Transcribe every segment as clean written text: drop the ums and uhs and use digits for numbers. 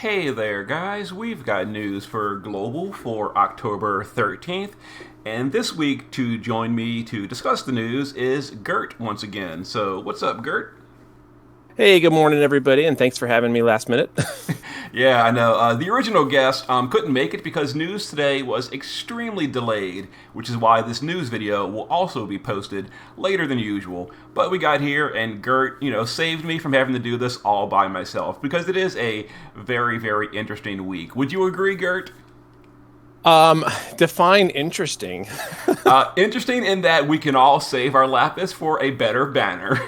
Hey there, guys. We've got news for Global for October 13th. And this week, to join me to discuss the news is Gerrtt once again. So, what's up, Gerrtt? Hey, good morning, everybody, and thanks for having me last minute. Yeah, I know. The original guest couldn't make it because news today was extremely delayed, which is why this news video will also be posted later than usual. But we got here, and Gerrtt, saved me from having to do this all by myself because it is a very, very interesting week. Would you agree, Gerrtt? Um, Define interesting. Interesting in that we can all save our lapis for a better banner.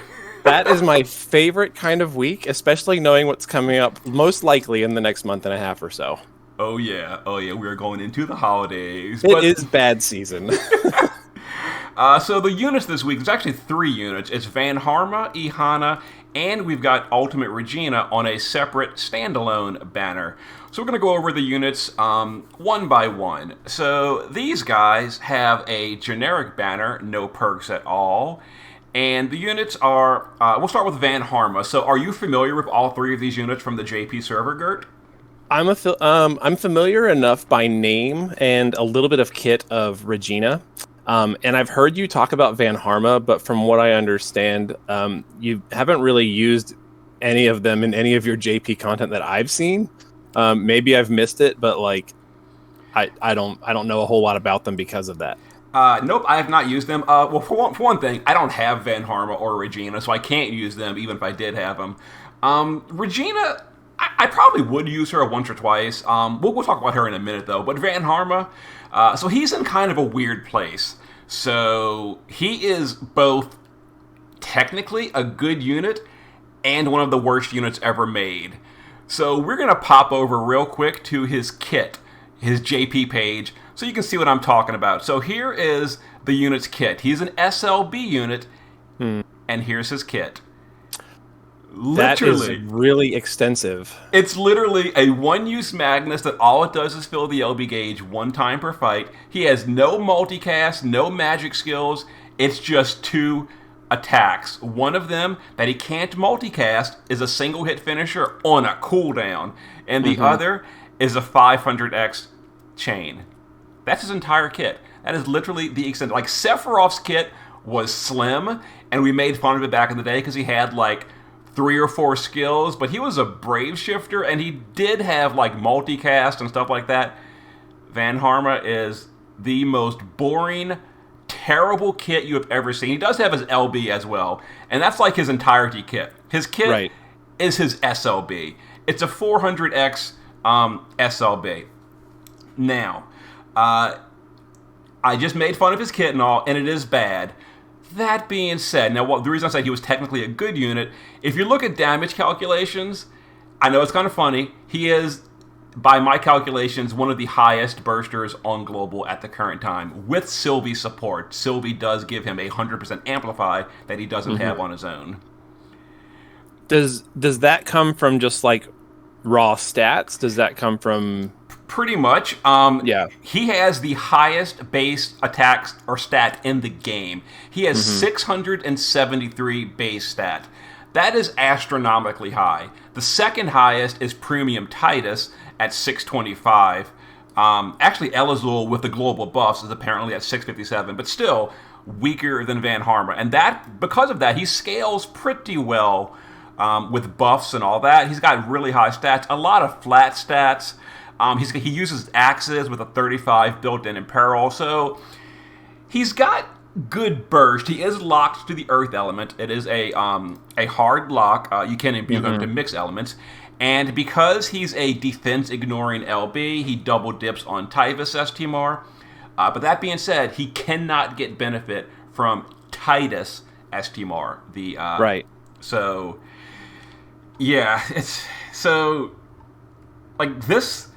That is my favorite kind of week, especially knowing what's coming up most likely in the next month and a half or so. Oh yeah, we are going into the holidays. It But is bad season. so the units this week, there's actually three units. It's Van Harma, Ihana, and we've got Ultimate Regina on a separate standalone banner. So we're going to go over the units one by one. So these guys have a generic banner, no perks at all. And the units are, we'll start with Van Harma. So are you familiar with all three of these units from the JP server, Gerrtt? I'm familiar enough by name and a little bit of kit of Regina. And I've heard you talk about Van Harma, but from what I understand, you haven't really used any of them in any of your JP content that I've seen. Maybe I've missed it, but I don't know a whole lot about them because of that. Nope, I have not used them. Well, for one thing, I don't have Van Harma or Regina, so I can't use them even if I did have them. Regina, I probably would use her once or twice. We'll talk about her in a minute, though. But Van Harma, so he's in kind of a weird place. So he is both technically a good unit and one of the worst units ever made. So we're going to pop over real quick to his kit, his JP page, so you can see what I'm talking about. So here is the unit's kit. He's an SLB unit, Hmm. and here's his kit. That is Literally, really extensive. it's literally a one-use Magnus that all it does is fill the LB gauge one time per fight. He has no multicast, no magic skills. It's just two attacks. One of them that he can't multicast is a single hit finisher on a cooldown, and the Hmm. other is a 500x chain. That's his entire kit. That is literally the extent. Like Sephiroth's kit was slim, and we made fun of it back in the day because he had like three or four skills, but he was a brave shifter, and he did have like multicast and stuff like that. Van Harma is the most boring, terrible kit you have ever seen. He does have his LB as well, and that's like his entirety kit. His kit Right. is his SLB. It's a 400x SLB. Now, I just made fun of his kit and all, and it is bad. That being said, now the reason I say he was technically a good unit, if you look at damage calculations, I know it's kind of funny. He is, by my calculations, one of the highest bursters on global at the current time with Sylvie support. Sylvie does give him a 100% amplify that he doesn't have Hmm. on his own. Does that come from just like raw stats? Does that come from Pretty much. yeah? He has the highest base attacks or stat in the game. He has Hmm. 673 base stat. That is astronomically high. The second highest is Premium Titus at 625. Actually, Elazul with the global buffs is apparently at 657, but still weaker than Van Harma. And that, because of that, he scales pretty well with buffs and all that. He's got really high stats, a lot of flat stats. He uses axes with a 35 built-in imperil, so he's got good burst. He is locked to the earth element. It is a hard lock. You can imbue him to Hmm. mix elements. And because he's a defense-ignoring LB, he double dips on Tyvus STMR. But that being said, he cannot get benefit from Titus STMR. Right. So yeah, it's so like this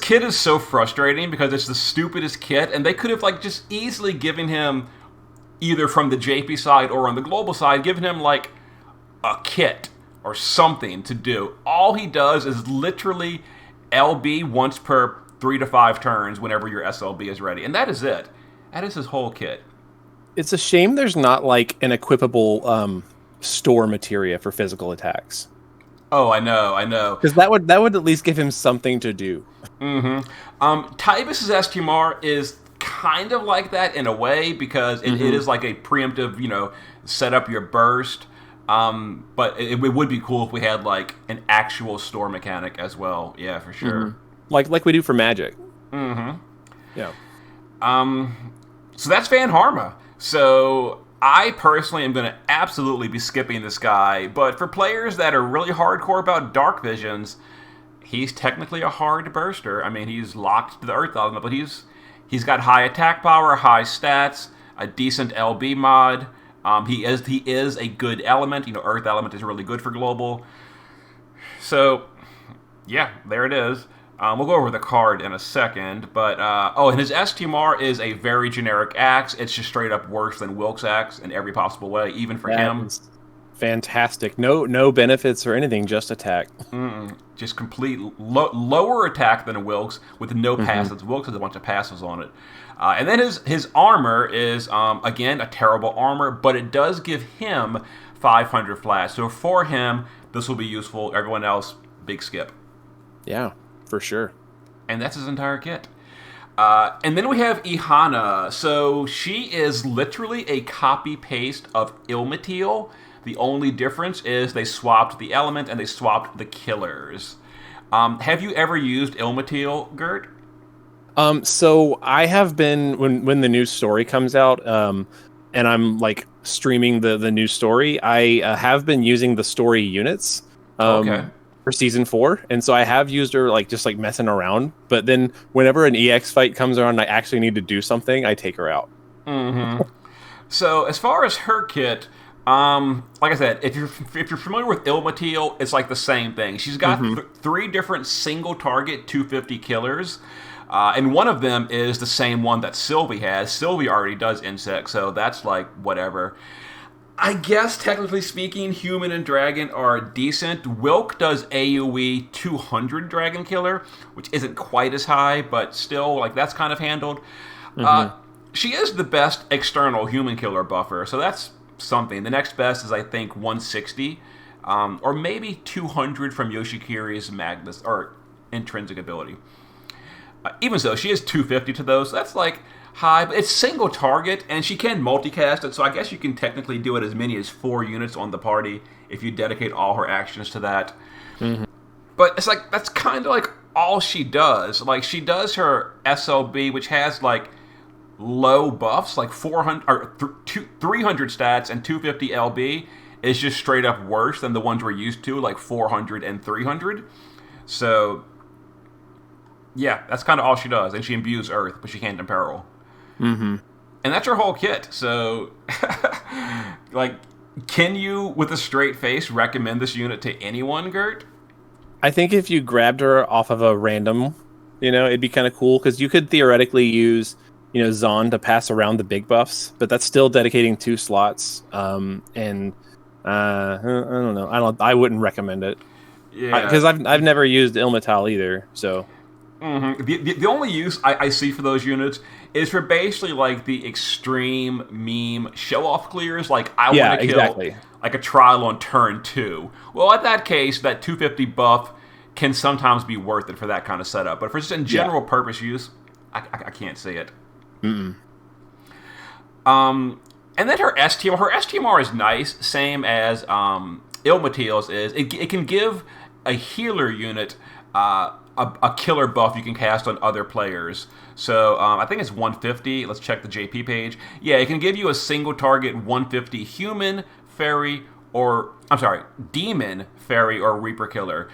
kid is so frustrating because it's the stupidest kid, and they could have like just easily given him either from the JP side or on the global side, given him like a kit or something to do. All he does is literally LB once per 3 to 5 turns whenever your SLB is ready, and that is it. That is his whole kit. It's a shame there's not like an equipable store materia for physical attacks. Oh, I know. Because that would at least give him something to do. Tybus's STMR is kind of like that in a way because it is like a preemptive, set up your burst. But it would be cool if we had like an actual store mechanic as well. Yeah, for sure. Like we do for Magic. Yeah. So that's Van Harma. So I personally am going to absolutely be skipping this guy. But for players that are really hardcore about Dark Visions, he's technically a hard burster. I mean, he's locked to the Earth element, but he's got high attack power, high stats, a decent LB mod. He is a good element. Earth element is really good for global. So, yeah, there it is. We'll go over the card in a second, but and his STMR is a very generic axe. It's just straight up worse than Wilk's axe in every possible way, even for him. Fantastic. No benefits or anything, just attack. Just complete lower attack than a Wilk's with no passives. Wilk's has a bunch of passives on it. And then his armor is, again, a terrible armor, but it does give him 500 flash. So for him, this will be useful. Everyone else, big skip. Yeah, for sure. And that's his entire kit. And then we have Ihana. So she is literally a copy-paste of Ilmateal. The only difference is they swapped the element and they swapped the killers. Have you ever used Ilmateal, Gerrtt? So I have been when the new story comes out, and I'm like streaming the new story. I have been using the story units. For season 4, and so I have used her just messing around. But then whenever an EX fight comes around, and I actually need to do something, I take her out. So as far as her kit, like I said, if you're familiar with Ilmateal, it's like the same thing. She's got 3 different single target 250 killers. And one of them is the same one that Sylvie has. Sylvie already does insect, so that's like whatever. I guess, technically speaking, human and dragon are decent. Wilk does AoE 200 dragon killer, which isn't quite as high, but still, that's kind of handled. She is the best external human killer buffer, so that's something. The next best is, I think, 160, or maybe 200 from Yoshikiri's Magnus, or intrinsic ability. Even so, she has 250 to those, so that's high, but it's single target, and she can multicast it, so I guess you can technically do it as many as 4 units on the party if you dedicate all her actions to that. But it's that's kind of all she does. She does her SLB, which has low buffs, 400 or 300 stats and 250 LB is just straight up worse than the ones we're used to, 400 and 300. So yeah, that's kind of all she does, and she imbues Earth, but she can't imperil. And that's her whole kit. So, can you, with a straight face, recommend this unit to anyone, Gerrtt? I think if you grabbed her off of a random, it'd be kind of cool, because you could theoretically use, Zon to pass around the big buffs, but that's still dedicating 2 slots. And I don't know. I wouldn't recommend it. Yeah, because I've never used Ilmateal either. So. The only use I see for those units is for basically the extreme meme show-off clears. I want to kill a trial on turn 2. Well, at that case, that 250 buff can sometimes be worth it for that kind of setup. But for just in general purpose use, I can't see it. And then her STMR is nice, same as Ilmateal's is. It can give a healer unit a killer buff you can cast on other players. So I think it's 150. Let's check the JP page. Yeah, it can give you a single target 150 human, fairy, demon, fairy, or reaper killer.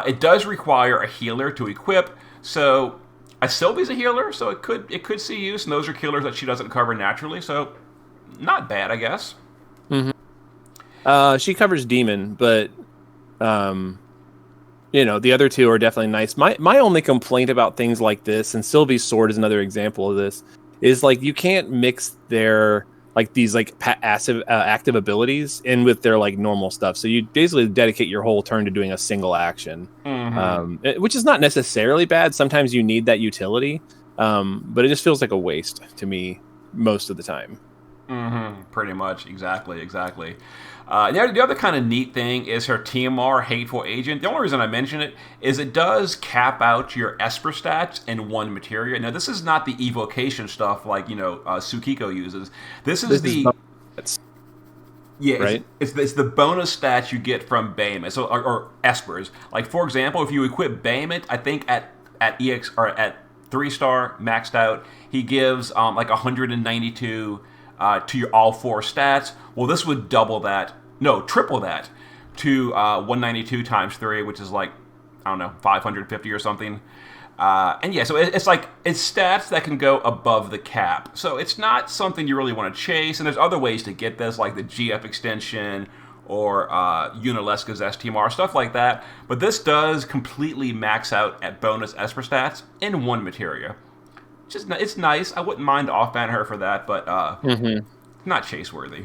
It does require a healer to equip. So Sylvie's a healer, so it could see use, and those are killers that she doesn't cover naturally. So not bad, I guess. She covers demon, but the other 2 are definitely nice. My only complaint about things like this, and Sylvie's sword is another example of this, is you can't mix their these passive active abilities in with their normal stuff. So you basically dedicate your whole turn to doing a single action, which is not necessarily bad. Sometimes you need that utility, but it just feels like a waste to me most of the time. Pretty much, exactly. The other kind of neat thing is her TMR Hateful Agent. The only reason I mention it is it does cap out your Esper stats in one materia. Now, this is not the evocation stuff like, Tsukiko uses. This is This is the... bonus, Yeah, right? it's the bonus stats you get from Behemoth, so or Espers. Like for example, if you equip Behemoth, I think at EX or at 3-star maxed out, he gives like 192 to your all four stats. Well, this would double that, no, triple that to 192 times 3, which is like I don't know 550 or something. And yeah, so it's like it's stats that can go above the cap. So it's not something you really want to chase. And there's other ways to get this, like the GF extension or Unalesca's STMR, stuff like that. But this does completely max out at bonus Esper stats in one materia. It's nice. I wouldn't mind off-ban her for that, but not chase worthy.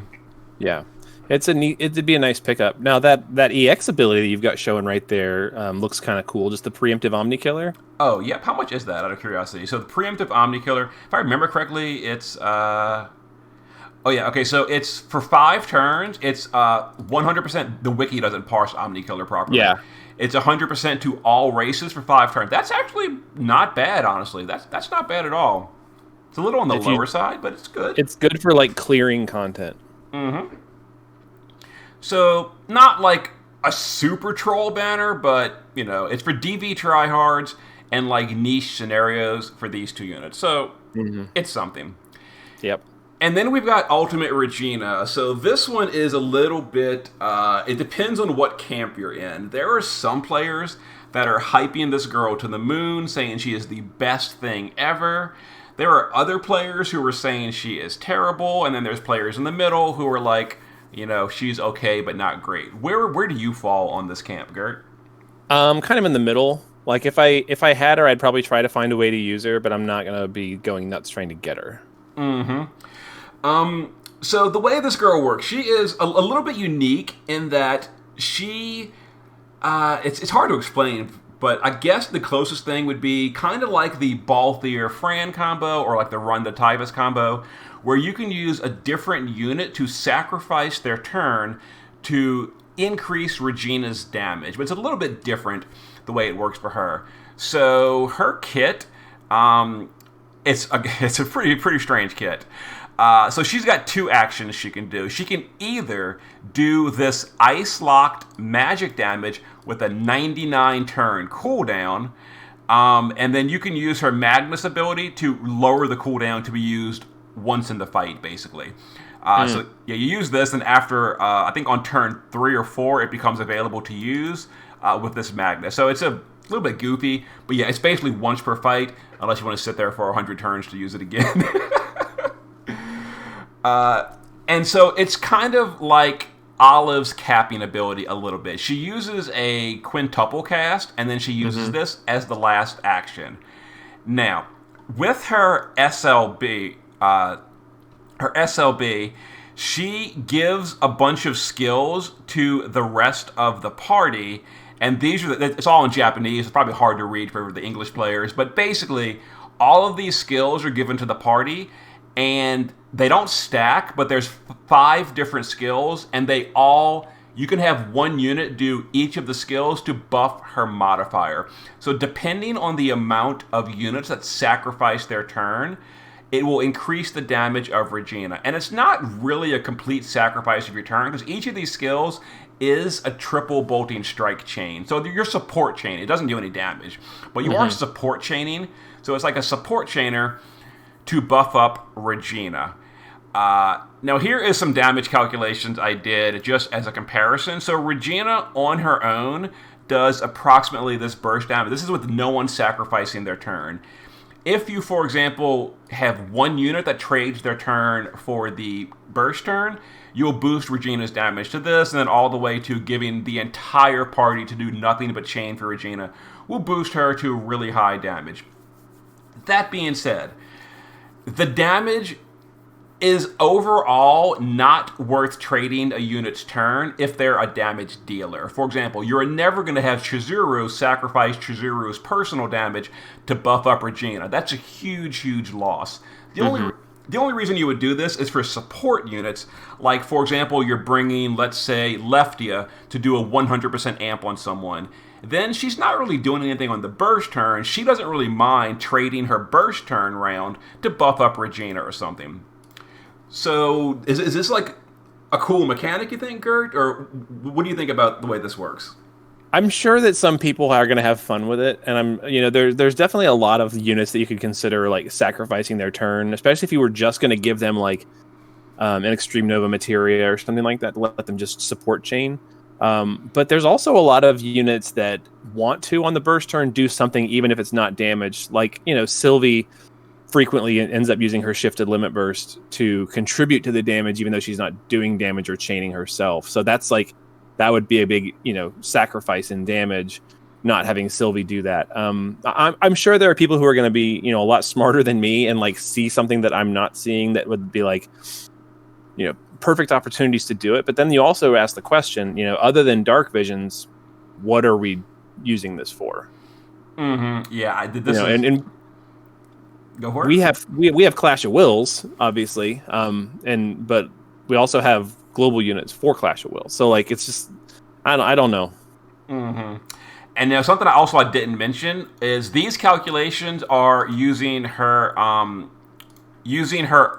Yeah, it'd be a nice pickup. Now that EX ability that you've got showing right there looks kind of cool. Just the preemptive Omni Killer. Oh, yep. How much is that, out of curiosity? So the preemptive Omni Killer, if I remember correctly, it's... Oh, yeah, okay, so it's for 5 turns, it's 100%... The wiki doesn't parse Omni Killer properly. Yeah. It's 100% to all races for 5 turns. That's actually not bad, honestly. That's not bad at all. It's a little on the lower side, but it's good. It's good for, like, clearing content. So, not like a super troll banner, but, it's for DV tryhards and, like, niche scenarios for these 2 units. So, it's something. Yep. And then we've got Ultimate Regina. So this one is a little bit... it depends on what camp you're in. There are some players that are hyping this girl to the moon, saying she is the best thing ever. There are other players who are saying she is terrible, and then there's players in the middle who are like, she's okay but not great. Where do you fall on this camp, Gerrtt? Kind of in the middle. Like if I had her, I'd probably try to find a way to use her, but I'm not gonna be going nuts trying to get her. So the way this girl works, she is a little bit unique in that she, it's hard to explain, but I guess the closest thing would be kind of like the Balthier Fran combo or like the Runda Tybus combo, where you can use a different unit to sacrifice their turn to increase Regina's damage. But it's a little bit different the way it works for her. So her kit, it's a pretty strange kit. So she's got 2 actions she can do. She can either do this ice-locked magic damage with a 99 turn cooldown, and then you can use her Magnus ability to lower the cooldown to be used once in the fight, basically. So yeah, you use this, and after, I think on turn 3 or 4, it becomes available to use with this Magnus. So it's a little bit goofy, but yeah, it's basically once per fight, unless you want to sit there for 100 turns to use it again. And so it's kind of like Olive's capping ability a little bit. She uses a quintuple cast, and then she uses this as the last action. Now, with her SLB, she gives a bunch of skills to the rest of the party, and these are it's all in Japanese. It's probably hard to read for the English players, but basically, all of these skills are given to the party, and they don't stack, but there's 5 different skills, and you can have one unit do each of the skills to buff her modifier. So depending on the amount of units that sacrifice their turn, it will increase the damage of Regina. And it's not really a complete sacrifice of your turn, because each of these skills is a triple bolting strike chain. So your support chain, it doesn't do any damage, but you are support chaining. So it's like a support chainer to buff up Regina. Now here is some damage calculations I did just as a comparison. So Regina on her own does approximately this burst damage. This is with no one sacrificing their turn. If you, for example, have one unit that trades their turn for the burst turn, you'll boost Regina's damage to this, and then all the way to giving the entire party to do nothing but chain for Regina will boost her to really high damage. That being said, the damage is overall not worth trading a unit's turn if they're a damage dealer. For example, you're never going to have Chizuru sacrifice Chizuru's personal damage to buff up Regina. That's a huge, huge loss. The the only reason you would do this is for support units. Like, for example, you're bringing, let's say, Leftia to do a 100% amp on someone. Then she's not really doing anything on the burst turn. She doesn't really mind trading her burst turn round to buff up Regina or something. So, is this like a cool mechanic, you think, Gerrtt? Or what do you think about the way this works? I'm sure that some people are going to have fun with it, and there's definitely a lot of units that you could consider like sacrificing their turn, especially if you were just going to give them like an Extreme Nova Materia or something like that to let them just support chain. But there's also a lot of units that want to on the burst turn do something even if it's not damage. Like Sylvie frequently ends up using her shifted limit burst to contribute to the damage, even though she's not doing damage or chaining herself. So that would be a big, sacrifice in damage, not having Sylvie do that. I'm sure there are people who are going to be, a lot smarter than me and like see something that I'm not seeing that would be like, perfect opportunities to do it. But then you also ask the question, other than dark visions, what are we using this for? Mm-hmm. Yeah, I did this. And go for it. We have Clash of Wills, obviously, but we also have global units for Clash of Wills. So like it's just I don't know. Mm-hmm. And now something I didn't mention is these calculations are using her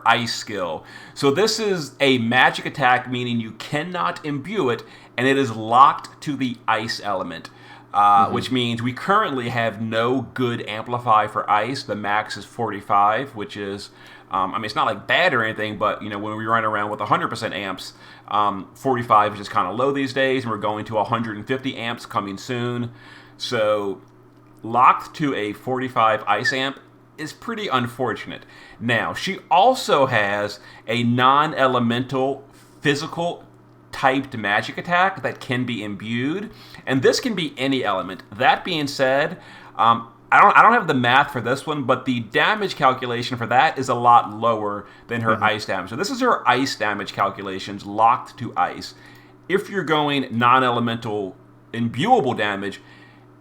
ice skill. So this is a magic attack, meaning you cannot imbue it, and it is locked to the ice element. Which means we currently have no good amplify for ice. The max is 45, which is, it's not like bad or anything, but when we run around with 100% amps, 45 is just kind of low these days, and we're going to 150 amps coming soon. So locked to a 45 ice amp is pretty unfortunate. Now, she also has a non-elemental physical typed magic attack that can be imbued, and this can be any element. That being said, I don't have the math for this one, but the damage calculation for that is a lot lower than her ice damage. So this is her ice damage calculations locked to ice. If you're going non-elemental imbuable damage,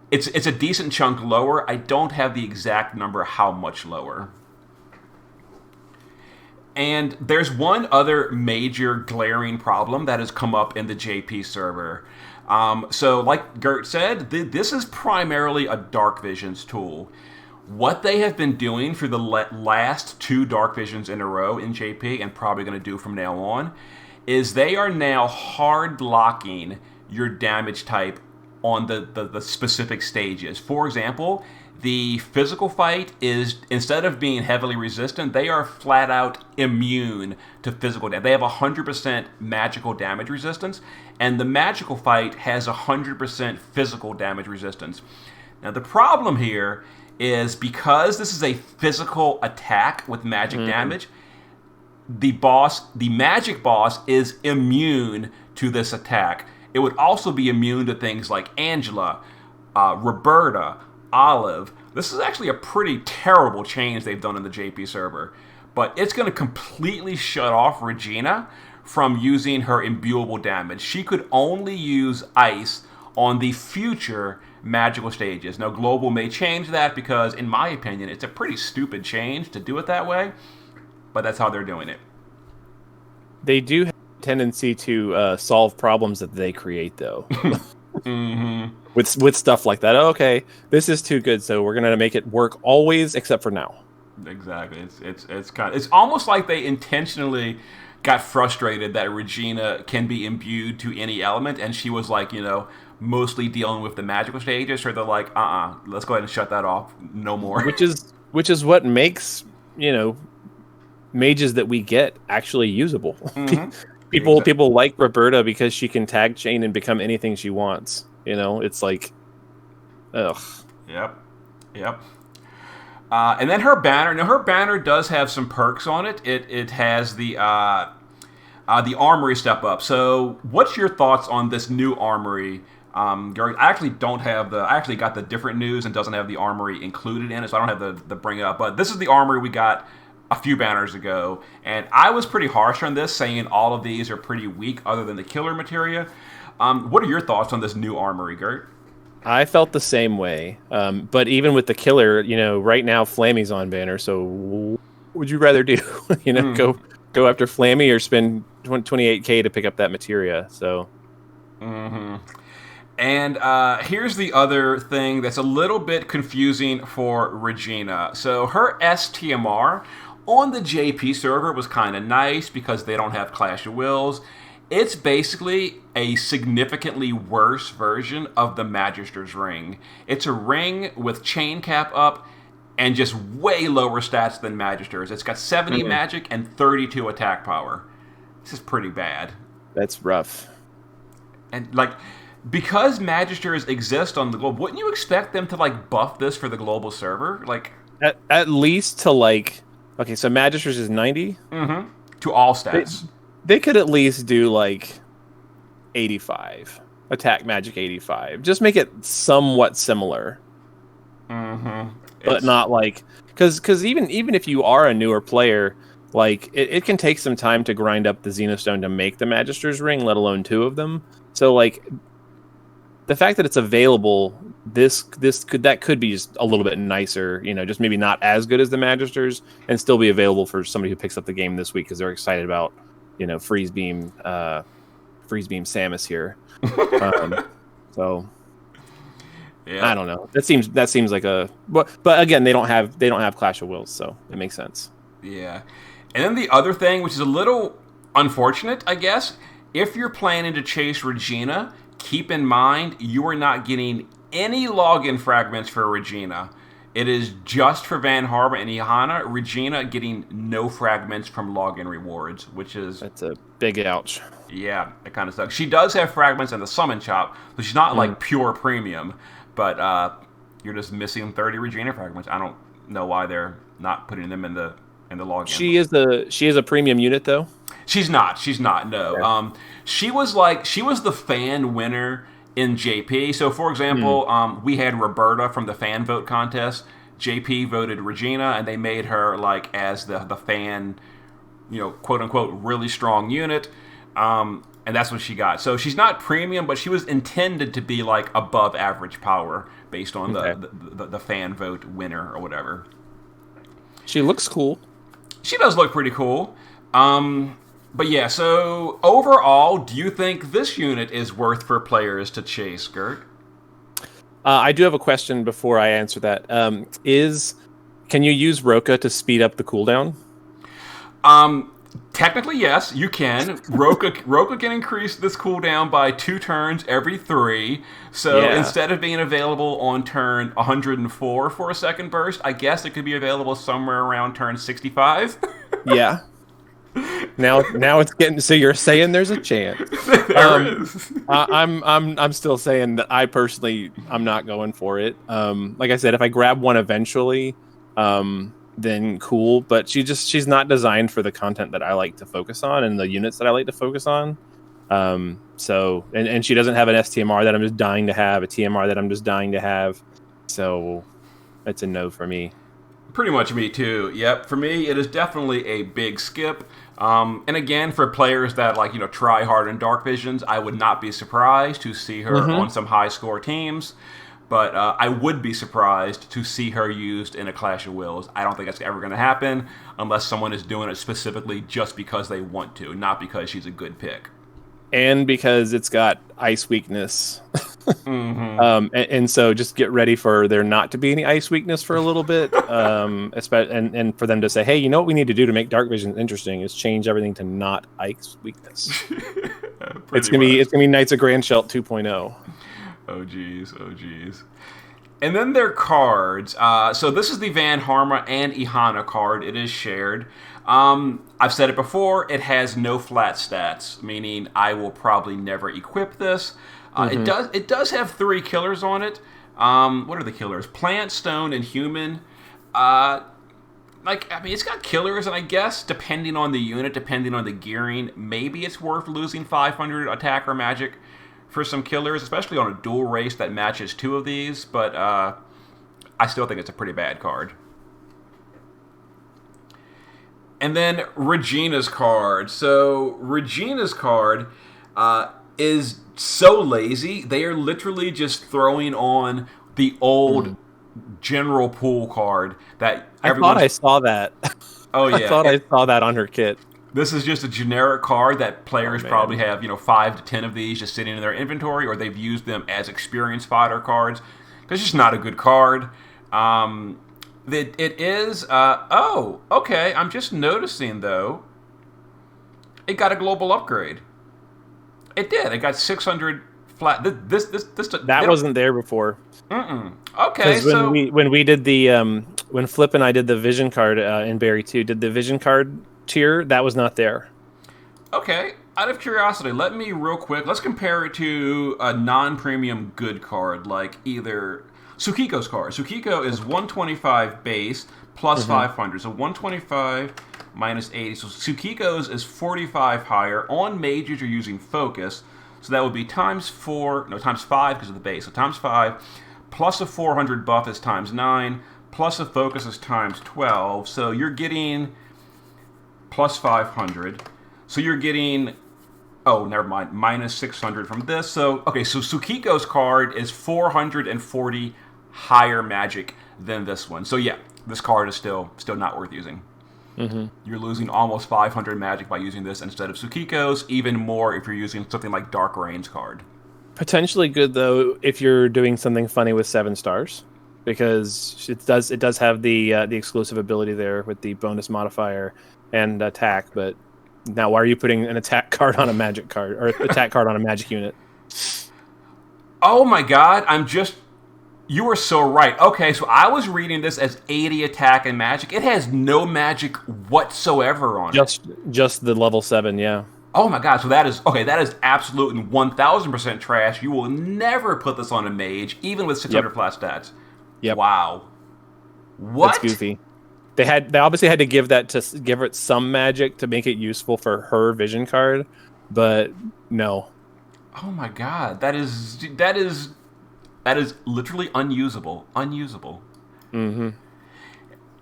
it's a decent chunk lower. I don't have the exact number how much lower. And there's one other major glaring problem that has come up in the JP server. So like Gerrtt said, this is primarily a Dark Visions tool. What they have been doing for the last 2 Dark Visions in a row in JP, and probably going to do from now on, is they are now hard locking your damage type on the specific stages. For example, the physical fight is, instead of being heavily resistant, they are flat out immune to physical damage. They have 100% magical damage resistance, and the magical fight has 100% physical damage resistance. Now, the problem here is because this is a physical attack with magic damage, the magic boss is immune to this attack. It would also be immune to things like Angela, Roberta, Olive. This is actually a pretty terrible change they've done in the JP server. But it's going to completely shut off Regina from using her imbuable damage. She could only use ice on the future magical stages. Now, Global may change that because, in my opinion, it's a pretty stupid change to do it that way. But that's how they're doing it. They do have a tendency to solve problems that they create, though. Mm-hmm. With stuff like that. Oh, okay, this is too good, so we're gonna make it work always except for now. Exactly. It's almost like they intentionally got frustrated that Regina can be imbued to any element, and she was like, mostly dealing with the magical stages. So they're like, let's go ahead and shut that off. No more. Which is what makes mages that we get actually usable. Mm-hmm. People like Roberta because she can tag chain and become anything she wants. It's like, ugh. Yep. And then her banner. Now, her banner does have some perks on it. It has the armory step up. So, what's your thoughts on this new armory? Gerrtt, I actually don't have I actually got the different news and doesn't have the armory included in it, so I don't have the bring it up. But this is the armory we got a few banners ago, and I was pretty harsh on this, saying all of these are pretty weak other than the killer materia. What are your thoughts on this new armory, Gerrtt? I felt the same way, but even with the killer, right now Flammy's on banner, so would you rather do? Hmm. Go after Flammy or spend 28K to pick up that materia. So And here's the other thing that's a little bit confusing for Regina. So her STMR on the JP server was kind of nice because they don't have Clash of Wills. It's basically a significantly worse version of the Magister's Ring. It's a ring with chain cap up and just way lower stats than Magister's. It's got 70 magic and 32 attack power. This is pretty bad. that's rough. And like, because Magisters exist on the globe, wouldn't you expect them to like buff this for the global server? Like, At least to like, okay, so Magisters is 90. to all stats. They could at least do like 85 attack magic 85. Just make it somewhat similar. But not like because even if you are a newer player, like it can take some time to grind up the Xenostone to make the Magister's Ring, let alone 2 of them. So like the fact that it's available, that could be just a little bit nicer, just maybe not as good as the Magisters, and still be available for somebody who picks up the game this week because they're excited about freeze beam Samus here. So Yeah. I don't know. That seems like but again, they don't have Clash of Wills, so it makes sense. Yeah. And then the other thing, which is a little unfortunate, I guess, if you're planning to chase Regina, keep in mind you are not getting any login fragments for Regina. It is just for Van Harma and Ihana. Regina getting no fragments from login rewards, which is... That's a big ouch. Yeah, it kind of sucks. She does have fragments in the summon shop, so she's not like pure premium, but you're just missing 30 Regina fragments. I don't know why they're not putting them in the login. She is a premium unit though. She's not. No. Okay. She was the fan winner in JP. So, for example, we had Roberta from the fan vote contest. JP voted Regina, and they made her like as the fan, quote unquote, really strong unit. And that's what she got. So she's not premium, but she was intended to be like above average power based on the fan vote winner or whatever. She looks cool. She does look pretty cool. But yeah, so overall, do you think this unit is worth for players to chase, Gerrtt? I do have a question before I answer that. Can you use Roka to speed up the cooldown? Technically, yes, you can. Roka can increase this cooldown by 2 turns every 3. So instead of being available on turn 104 for a second burst, I guess it could be available somewhere around turn 65. Yeah. Now it's getting. So you're saying there's a chance. There is. I'm still saying that I'm not going for it. Like I said, if I grab one eventually, then cool. But she's not designed for the content that I like to focus on and the units that I like to focus on. So and she doesn't have an STMR that I'm just dying to have, a TMR that I'm just dying to have. So it's a no for me. Pretty much me too. Yep. For me, it is definitely a big skip. And again, for players that try hard in Dark Visions, I would not be surprised to see her on some high score teams. But I would be surprised to see her used in a Clash of Wills. I don't think that's ever going to happen unless someone is doing it specifically just because they want to, not because she's a good pick. And because it's got ice weakness. And so just get ready for there not to be any ice weakness for a little bit. And for them to say, hey, you know what we need to do to make Dark Vision interesting is change everything to not ice weakness. It's gonna be Knights of Grand Shelt 2.0. Oh geez. And then their cards. So this is the Van Harma and Ihana card. It is shared. I've said it before. It has no flat stats, meaning I will probably never equip this. It does have 3 killers on it. What are the killers? Plant, stone, and human. It's got killers, and I guess depending on the unit, depending on the gearing, maybe it's worth losing 500 attack or magic for some killers, especially on a dual race that matches 2 of these. But I still think it's a pretty bad card. And then Regina's card. So Regina's card is so lazy. They are literally just throwing on the old general pool card that I thought I saw that. Oh I yeah, thought I saw that on her kit. this is just a generic card that players man. probably have, 5 to 10 of these just sitting in their inventory, or they've used them as experience fodder cards. It's just not a good card. It is. Oh, okay. I'm just noticing though. It got a global upgrade. It did. It got 600 flat. This. That wasn't there before. Okay, Because so when we did the when Flip and I did the Vision card in Barry 2, did the Vision card tier, that was not there. okay. Out of curiosity, let me real quick. Let's compare it to a non-premium good card like either Tsukiko's card. Tsukiko is 125 base plus 500, so 125 minus 80. So Tsukiko's is 45 higher. On mages, you're using focus, so that would be times 5 because of the base. So times 5 plus a 400 buff is times 9 plus a focus is times 12. So you're getting plus 500. So you're getting, oh, never mind, minus 600 from this. So, okay, so Tsukiko's card is 440 higher magic than this one. So yeah, this card is still not worth using. You're losing almost 500 magic by using this instead of Tsukiko's, even more if you're using something like Dark Rain's card. Potentially good though if you're doing something funny with 7 stars, because it does have the exclusive ability there with the bonus modifier and attack. But now, why are you putting an attack card on a magic card or attack card on a magic unit? Oh my god, you were so right. Okay, so I was reading this as 80 attack and magic. It has no magic whatsoever on it. Just the level 7, yeah. Oh my god, so that is absolute and 1000% trash. You will never put this on a mage, even with 600 flat stats. Yep. Wow. What? That's goofy. They obviously had to give it some magic to make it useful for her vision card, but no. Oh my god, that is literally unusable. Unusable. Mm-hmm.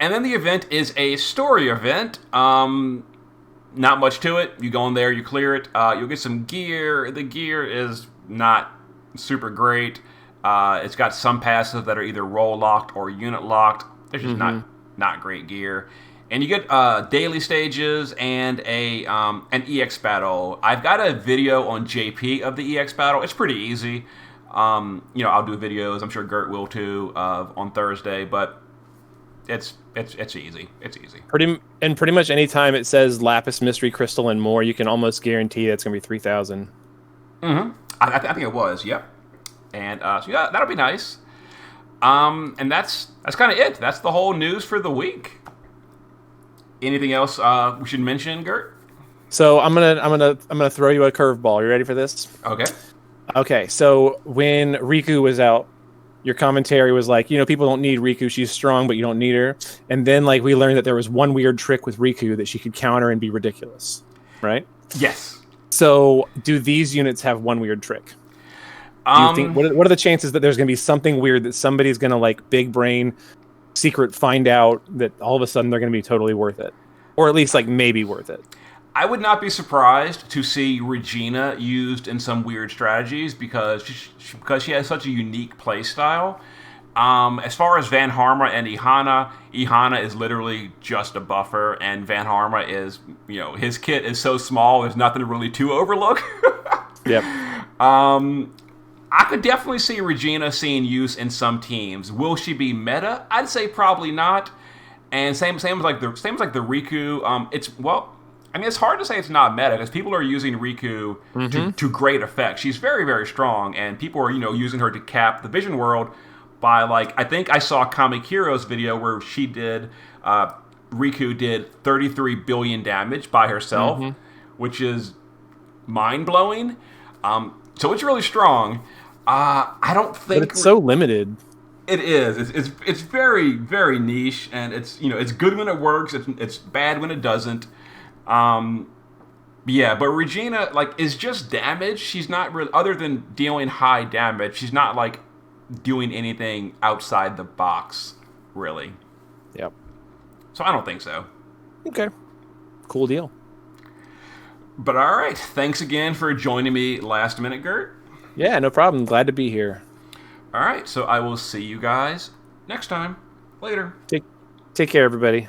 And then the event is a story event. Not much to it. You go in there, you clear it. You'll get some gear. The gear is not super great. It's got some passives that are either roll locked or unit locked. They're just not great gear. And you get daily stages and an EX battle. I've got a video on JP of the EX battle. It's pretty easy. I'll do videos. I'm sure Gerrtt will too on Thursday. But it's easy. It's easy. Pretty much any time it says Lapis, Mystery Crystal, and more, you can almost guarantee it's going to be 3,000. I think it was. Yep. And so yeah, that'll be nice. And that's kind of it. That's the whole news for the week. Anything else we should mention, Gerrtt? So I'm gonna throw you a curveball. You ready for this? Okay. Okay. So when Riku was out, your commentary was like, people don't need Riku. She's strong, but you don't need her. And then we learned that there was one weird trick with Riku that she could counter and be ridiculous, right? Yes. So do these units have one weird trick? Do you think what are the chances that there's going to be something weird that somebody's going to big brain secret find out that all of a sudden they're going to be totally worth it, or at least maybe worth it? I would not be surprised to see Regina used in some weird strategies because she has such a unique play style. As far as Van Harma and Ihana is literally just a buffer, and Van Harma is, his kit is so small, there's nothing really to overlook. Yep. I could definitely see Regina seeing use in some teams. Will she be meta? I'd say probably not. And same as the Riku. It's hard to say it's not meta because people are using Riku to great effect. She's very, very strong, and people are using her to cap the Vision World by I think I saw Kamikiro's video where she did Riku did 33 billion damage by herself, which is mind blowing. So it's really strong. I don't think... But it's so limited. It is. It's very, very niche, and it's good when it works. It's bad when it doesn't. Yeah, but Regina is just damage. She's not really, other than dealing high damage. She's not doing anything outside the box, really. Yep. So I don't think so. Okay. Cool deal. But all right, thanks again for joining me last minute, Gerrtt. Yeah, no problem. Glad to be here. All right, so I will see you guys next time. Later. Take care, everybody.